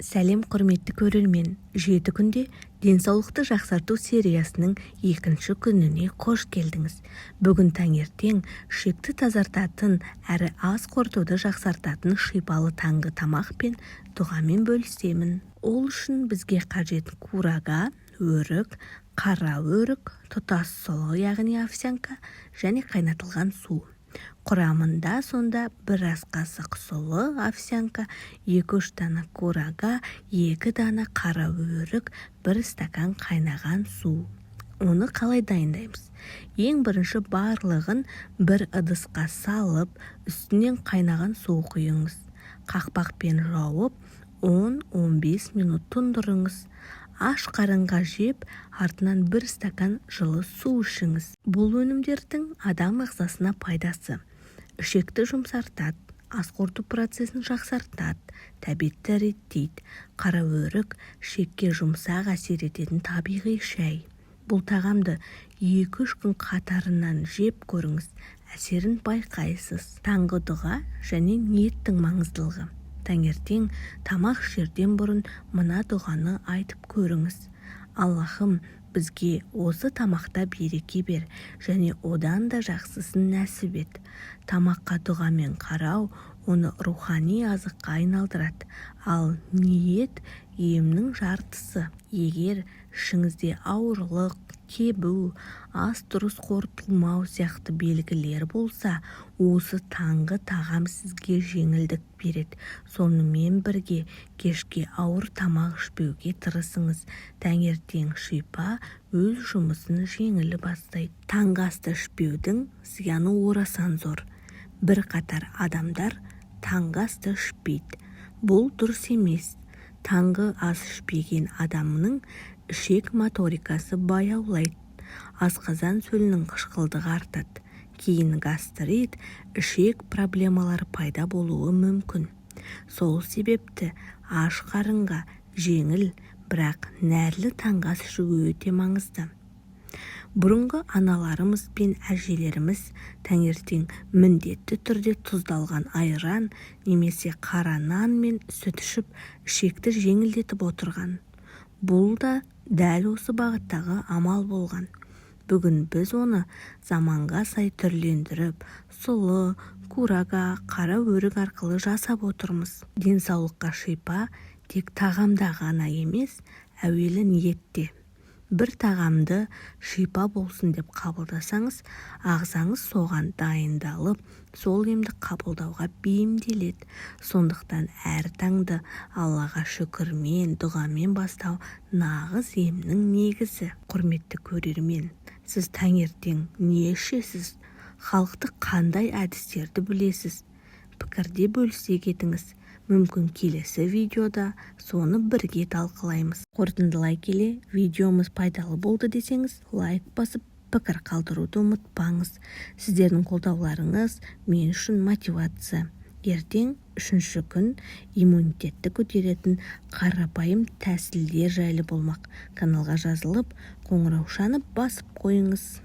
Сәлем құрметті көрермен, 7 күнде денсаулықты жақсарту сериясының 2-ші күніне қош келдіңіз. Бүгін таңертең ішекті тазартатын әрі ас қорытуды жақсартатын шипалы таңғы тамақ пен дұғамен бөлісемін. Ол үшін бізге қажет курага, өрік, қара өрік, тұтас сұлы яғни овсянка және қайнатылған су. Құрамында сонда 1 ас қасық сұлы овсянка, 2-3 дана курага, 2 дана қара өрік, 1 стакан қайнаған су. Оны қалай дайындаймыз? Ең бірінші барлығын бір ыдысқа салып, үстінен қайнаған су құйыңыз. Қақпақпен жауып, 10-15 минут тұндырыңыз. Аш қарынға жеп, артынан 1 стакан жылы су ішіңіз. Бұл өнімдердің адам ағзасына пайдасы: ішекті жұмсартады, ас қорыту процесін жақсартады, тәбетті реттейді. Қара өрік ішекке жұмсақ әсер ететін табиғи шай. Бұл тағамды 2-3 күн қатарынан жеп көріңіз, әсерін байқайсыз. Таңғы дұға және ниеттің маңыздылығы. Таңертең тамақ ішерден бұрын мына дұғаны айтып көріңіз: Аллахым, бізге осы тамақта береке бер және одан да жақсысын нәсіп ет. Тамаққа дұғамен қарау оны рухани азыққа айналдырады, ал ниет емнің жартысы. Егер ішіңізде ауырлық, кебу, ас дұрыс қорытылмау сияқты белгілер болса, осы таңғы тағам сізге жеңілдік береді. Сонымен бірге кешке ауыр тамақ ішпеуге тырысыңыз. Таңертең шипа өз жұмысын жеңіл бастайды. Таңғы асты ішпеудің зияны орасан зор. Бірқатар адамдар таңғы асты ішпейді. Бұл дұрыс емес. Таңғы ас ішпеген адамның ішек моторикасы баяулайды. Асқазан сөлінің қышқылдығы артады. Кейін гастрит, ішек проблемалары пайда болуы мүмкін. Сол себепті аш қарынға жеңіл, бірақ нәрлі таңғы ас ішу өте маңызды. Бұрынғы аналарымыз бен әжелеріміз таңертең міндетті түрде тұздалған айран немесе қара нан мен сүт ішіп, ішекті жеңілдетіп отырған. Бұл да дәл осы бағыттағы амал болған. Бүгін біз оны заманға сай түрлендіріп, сұлы, курага, қара өрік арқылы жасап отырмыз. Денсаулыққа шипа тек тағамда ғана емес, әуелі ниетте. Бір тағамды шипа болсын деп қабылдасаңыз, ағзаңыз соған дайындалып, сол емді қабылдауға бейімделеді. Сондықтан әр таңды Аллаға шүкірмен, дұғамен бастау нағыз емнің негізі. Құрметті көрермен, сіз таңертең не ішесіз? Халықты қандай әдістерді білесіз? Пікірде бөлісе кетіңіз. Мүмкін келесі видеода соны бірге талқылаймыз. Қорытындылай келе, видеомыз пайдалы болды десеңіз, лайк басып, пікір қалдыруды ұмытпаңыз. Сіздердің қолдауларыңыз мен үшін мотивация. Ертең 3-ші күн иммунитетті көтеретін қарапайым тәсілдер жайлы болмақ. Каналға жазылып, қоңыраушаны басып қойыңыз.